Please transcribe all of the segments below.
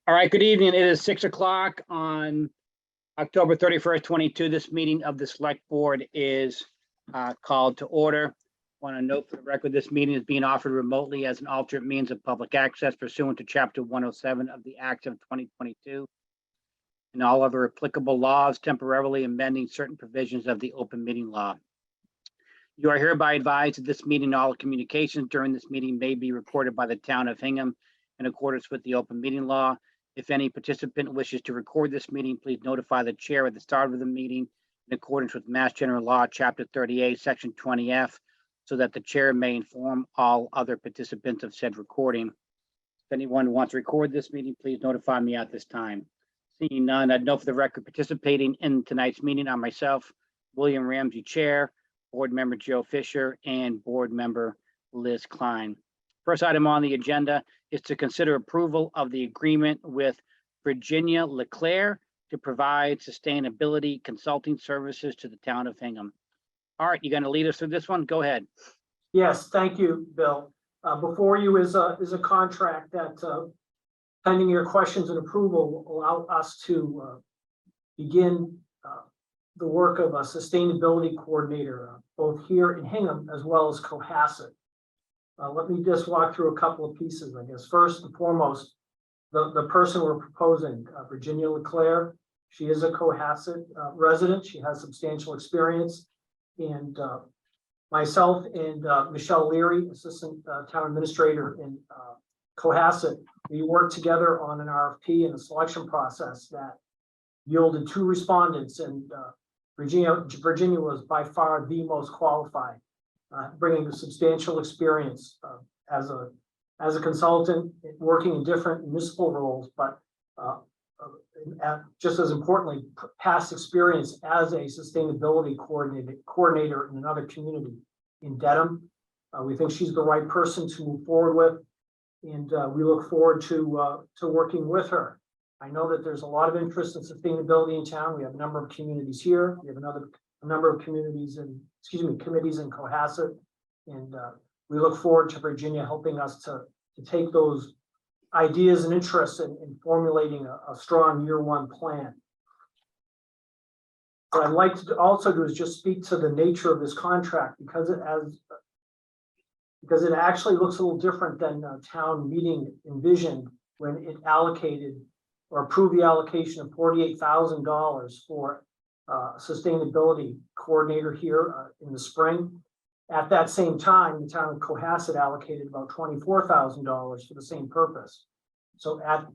All right, good evening. It is 6 o'clock on October 31st, 22. This meeting of the Select Board is called to order. I want to note for the record, this meeting is being offered remotely as an alternate means of public access pursuant to Chapter 107 of the Act of 2022 and all other applicable laws, temporarily amending certain provisions of the open meeting law. You are hereby advised that this meeting, all communications during this meeting may be recorded by the town of Hingham in accordance with the open meeting law. If any participant wishes to record this meeting, please notify the chair at the start of the meeting in accordance with Mass General Law, Chapter 38, Section 20F, so that the chair may inform all other participants of said recording. If anyone wants to record this meeting, please notify me at this time. Seeing none, I'd note for the record, participating in tonight's meeting are myself, William Ramsey, Chair, Board Member Joe Fisher, and Board Member Liz Klein. First item on the agenda is to consider approval of the agreement with Virginia LeClaire to provide sustainability consulting services to the town of Hingham. Art, you going to lead us through this one? Go ahead. Yes, thank you, Bill. Before you is a contract that, pending your questions and approval, will allow us to begin the work of a sustainability coordinator, both here in Hingham as well as Cohasset. Let me just walk through a couple of pieces, I guess. First and foremost, the person we're proposing, Virginia LeClaire, she is a Cohasset resident. She has substantial experience. And myself and Michelle Leary, Assistant Town Administrator in Cohasset, we worked together on an RFP and a selection process that yielded 2 respondents, and Virginia was by far the most qualified. Bringing a substantial experience as a consultant, working in different municipal roles, but just as importantly, past experience as a sustainability coordinator in another community in Dedham. We think she's the right person to move forward with, and we look forward to working with her. I know that there's a lot of interest in sustainability in town. We have a number of communities here. We have a number of communities in, committees in Cohasset, and we look forward to Virginia helping us to take those ideas and interests in formulating a strong year-one plan. What I'd like to also do is just speak to the nature of this contract, because it actually looks a little different than town meeting envisioned when it allocated or approved the allocation of $48,000 for sustainability coordinator here in the spring. At that same time, the town of Cohasset allocated about $24,000 for the same purpose. So at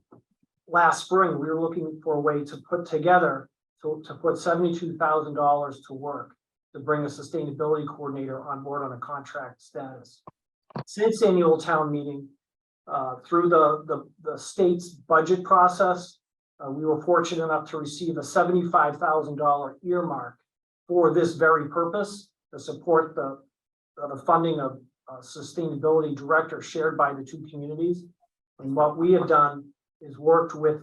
last spring, we were looking for a way to put together, to put $72,000 to work to bring a sustainability coordinator on board on a contract status. Since annual town meeting, through the state's budget process, we were fortunate enough to receive a $75,000 earmark for this very purpose to support the funding of sustainability director shared by the 2 communities. And what we have done is worked with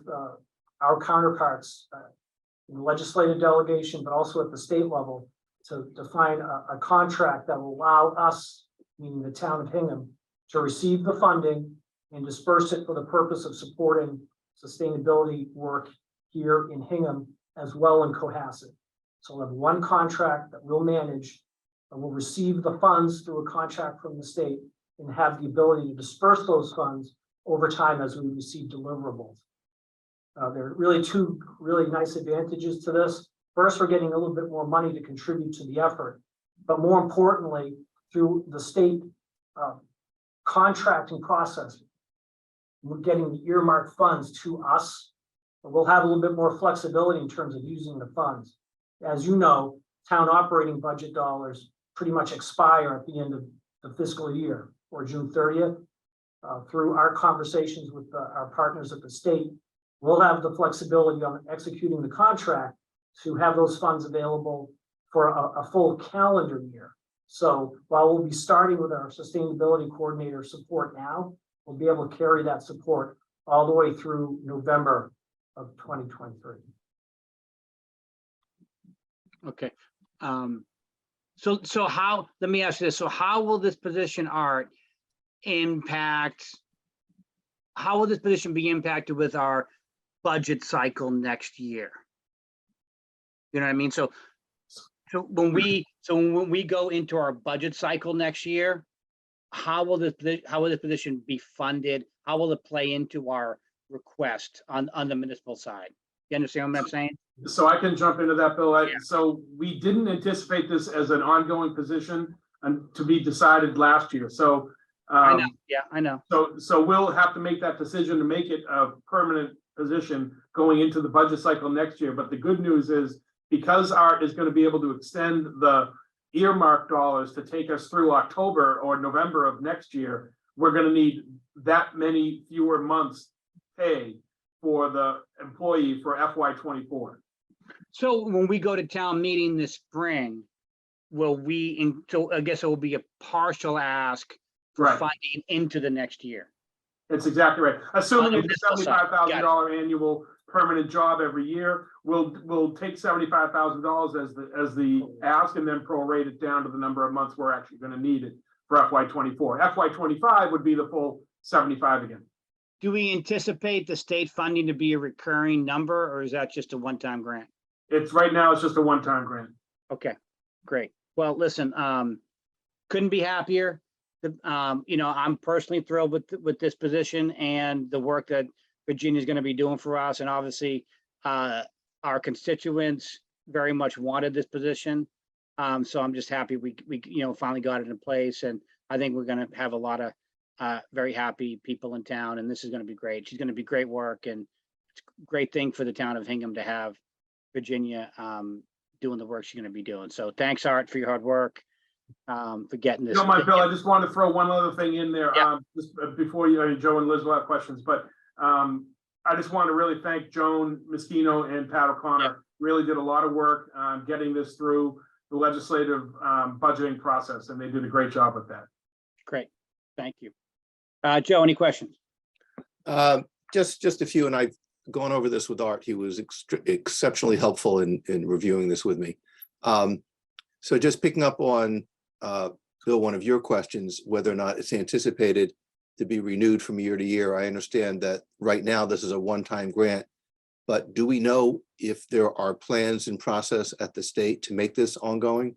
our counterparts in the legislative delegation, but also at the state level, to define a contract that will allow us, meaning the town of Hingham, to receive the funding and disperse it for the purpose of supporting sustainability work here in Hingham as well in Cohasset. So we'll have one contract that we'll manage, and we'll receive the funds through a contract from the state and have the ability to disperse those funds over time as we receive deliverables. There are really 2 really nice advantages to this. First, we're getting a little bit more money to contribute to the effort, but more importantly, through the state contracting process, we're getting the earmarked funds to us. We'll have a little bit more flexibility in terms of using the funds. As you know, town operating budget dollars pretty much expire at the end of the fiscal year, or June 30th. Through our conversations with our partners at the state, we'll have the flexibility on executing the contract to have those funds available for a full calendar year. So while we'll be starting with our sustainability coordinator support now, we'll be able to carry that support all the way through November of 2023. Okay. So how, let me ask you this. So how will this position, Art, impact, how will this position be impacted with our budget cycle next year. You know what I mean? So when we go into our budget cycle next year, how will this position be funded? How will it play into our request on the municipal side? You understand what I'm saying? So I can jump into that, Bill. So we didn't anticipate this as an ongoing position and to be decided last year. So I know. Yeah, I know. So we'll have to make that decision to make it a permanent position going into the budget cycle next year. But the good news is, because Art is going to be able to extend the earmark dollars to take us through October or November of next year, we're going to need that many fewer months pay for the employee for FY24. So when we go to town meeting this spring, will we, so I guess it will be a partial ask for Right. funding into the next year. That's exactly right. Assuming it's a municipal side. $75,000 annual permanent job every year, we'll take $75,000 as the ask and then prorate it down to the number of months we're actually going to need it for FY24. FY25 would be the full 75 again. Do we anticipate the state funding to be a recurring number, or is that just a one-time grant? It's right now, it's just a one-time grant. Okay, great. Well, listen, couldn't be happier. You know, I'm personally thrilled with this position and the work that Virginia's going to be doing for us. And obviously, our constituents very much wanted this position. So I'm just happy we finally got it in place. And I think we're going to have a lot of very happy people in town, and this is going to be great. She's going to be great work, and it's a great thing for the town of Hingham to have Virginia doing the work she's going to be doing. So thanks, Art, for your hard work, for getting this. You don't mind, Bill, I just wanted to throw one other thing in there. Yeah. Just before Joe and Liz will have questions, but I just want to really thank Joan Moschino and Pat O'Connor. Yeah. Really did a lot of work getting this through the legislative budgeting process, and they did a great job with that. Great, thank you. Joe, any questions? Just a few, and I've gone over this with Art. He was exceptionally helpful in reviewing this with me. So just picking up on Bill, one of your questions, whether or not it's anticipated to be renewed from year to year. I understand that right now this is a one-time grant, but do we know if there are plans in process at the state to make this ongoing?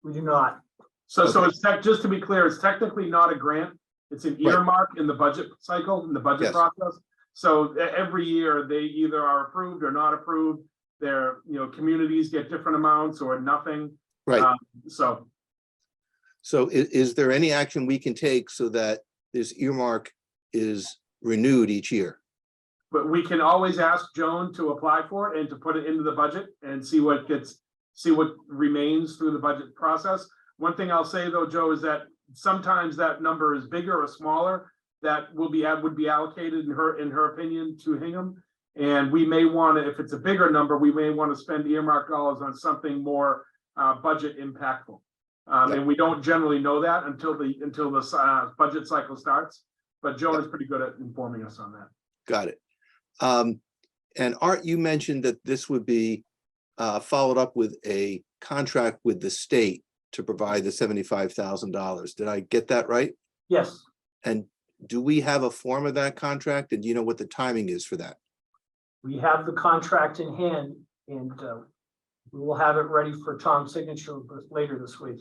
We do not. So Okay. it's just to be clear, it's technically not a grant. It's an Right. earmark in the budget cycle, in the budget Yes. process. So every year they either are approved or not approved. Their, communities get different amounts or nothing. Right. So Is there any action we can take so that this earmark is renewed each year? but we can always ask Joan to apply for it and to put it into the budget and see what remains through the budget process. One thing I'll say though, Joe, is that sometimes that number is bigger or smaller that would be allocated in her opinion to Hingham. And we may want to, if it's a bigger number, we may want to spend earmark dollars on something more budget impactful. And we don't generally know that until the budget cycle starts. But Joan is pretty good at informing us on that. Got it. And Art, you mentioned that this would be followed up with a contract with the state to provide the $75,000. Did I get that right? Yes, And do we have a form of that contract? And do you know what the timing is for that? we have the contract in hand, and we will have it ready for Tom's signature later this week.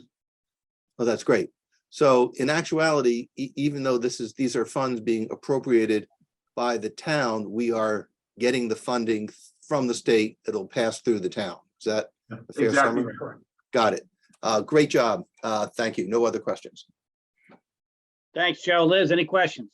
Oh, that's great. So in actuality, even though these are funds being appropriated by the town, we are getting the funding from the state that'll pass through the town. Is that a fair Exactly summary? correct. Got it. Great job. Thank you. No other questions. Thanks, Joe. Liz, any questions?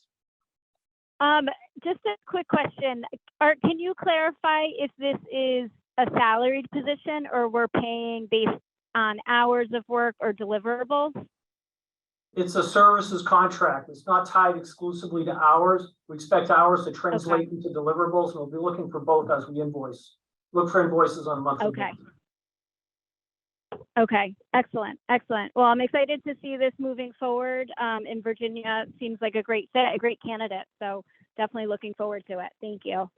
Just a quick question. Art, can you clarify if this is a salaried position or we're paying based on hours of work or deliverables? It's a services contract. It's not tied exclusively to hours. We expect hours to translate into deliverables, and we'll be looking for both as we invoice. Look for invoices on a monthly Okay. basis. Okay, excellent, excellent. Well, I'm excited to see this moving forward. In Virginia, seems like a great fit, a great candidate. So definitely looking forward to it. Thank you.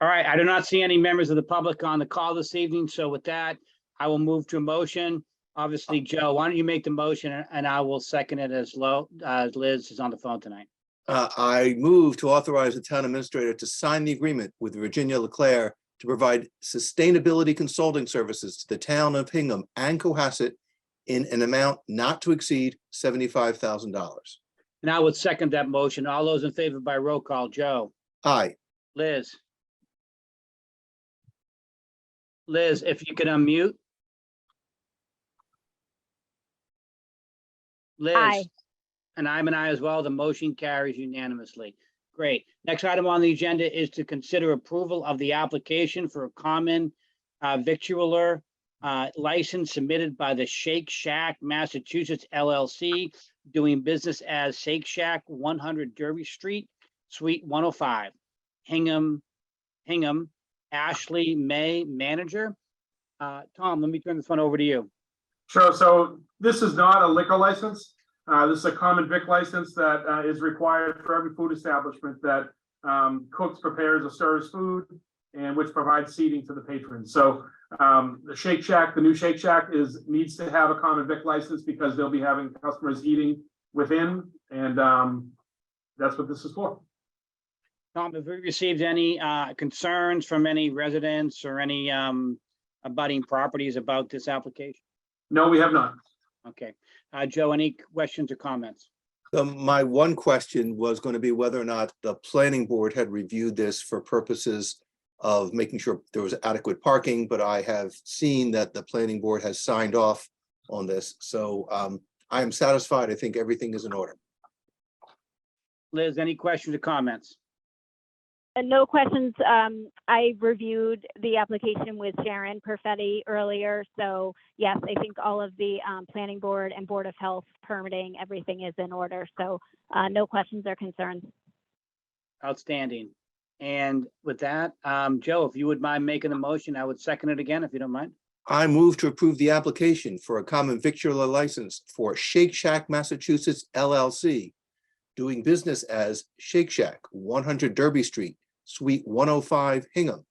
All right, I do not see any members of the public on the call this evening. So with that, I will move to a motion. Obviously, Joe, why don't you make the motion and I will second it as Liz is on the phone tonight. I move to authorize the town administrator to sign the agreement with Virginia Leclerc to provide sustainability consulting services to the town of Hingham and Cohasset in an amount not to exceed $75,000. And I would second that motion. All those in favor by roll call, Joe, Aye. Liz. Liz, if you could unmute. Liz. Aye. And I'm an aye as well. The motion carries unanimously. Great. Next item on the agenda is to consider approval of the application for a common victualler license submitted by the Shake Shack, Massachusetts LLC, doing business as Shake Shack, 100 Derby Street, Suite 105, Hingham, Ashley May, manager. Tom, let me turn this one over to you. Sure, so this is not a liquor license. This is a common vic license that is required for every food establishment that cooks, prepares, or serves food, and which provides seating to the patrons. So the Shake Shack, the new Shake Shack needs to have a common vic license because they'll be having customers eating within, and that's what this is for. Tom, have we received any concerns from any residents or any abutting properties about this application? No, we have not. Okay. Joe, any questions or comments? So my one question was going to be whether or not the planning board had reviewed this for purposes of making sure there was adequate parking, but I have seen that the planning board has signed off on this. So I am satisfied. I think everything is in order. Liz, any questions or comments? No questions. I reviewed the application with Sharon Perfetti earlier. So yes, I think all of the planning board and Board of Health permitting, everything is in order. So no questions or concerns. Outstanding. And with that, Joe, if you would mind making the motion, I would second it again, if you don't mind. I move to approve the application for a common victualler license for Shake Shack, Massachusetts LLC, doing business as Shake Shack, 100 Derby Street, Suite 105, Hingham,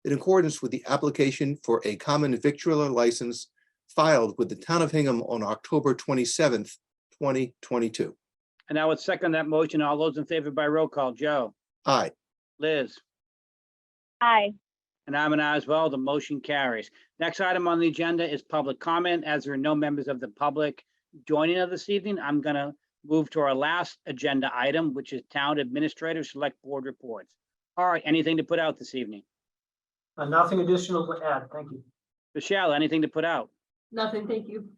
in accordance with the application for a common victualler license filed with the town of Hingham on October 27th, 2022. And I would second that motion. All those in favor by roll call, Joe, Aye. Liz, Aye. and I'm an aye as well. The motion carries. Next item on the agenda is public comment. As there are no members of the public joining us this evening, I'm going to move to our last agenda item, which is Town Administrator Select Board Reports. All right, anything to put out this evening? Nothing additional to add. Thank you. Michelle, anything to put out? Nothing, thank you.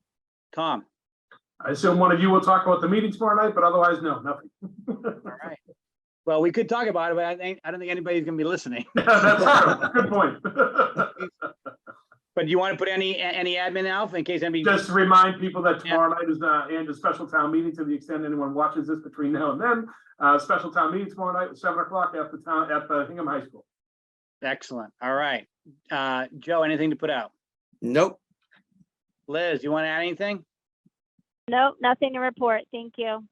Tom? I assume one of you will talk about the meeting tomorrow night, but otherwise, no, nothing. All right. Well, we could talk about it, but I don't think anybody's going to be listening. That's true. Good point. But do you want to put any admin out in case anybody? Just to remind people that tomorrow night is and a special town meeting, to the extent anyone watches this between now and then. Special town meeting tomorrow night at 7 o'clock at the Hingham High School. Excellent. All right. Joe, anything to put out? Nope. Liz, you want to add anything? Nope, nothing to report. Thank you.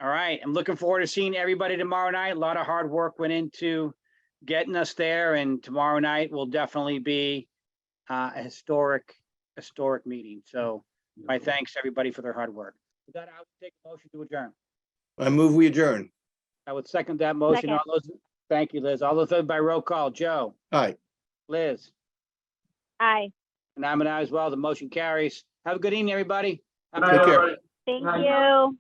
All right. I'm looking forward to seeing everybody tomorrow night. A lot of hard work went into getting us there, and tomorrow night will definitely be a historic meeting. So my thanks to everybody for their hard work. With that, I would take a motion to adjourn. I move we adjourn. I would second that motion. Second. All those, thank you, Liz. All those by roll call, Joe, Aye. Liz, Aye. and I'm an aye as well. The motion carries. Have a good evening, everybody. Good night, Take care. everybody. Thank Aye. you.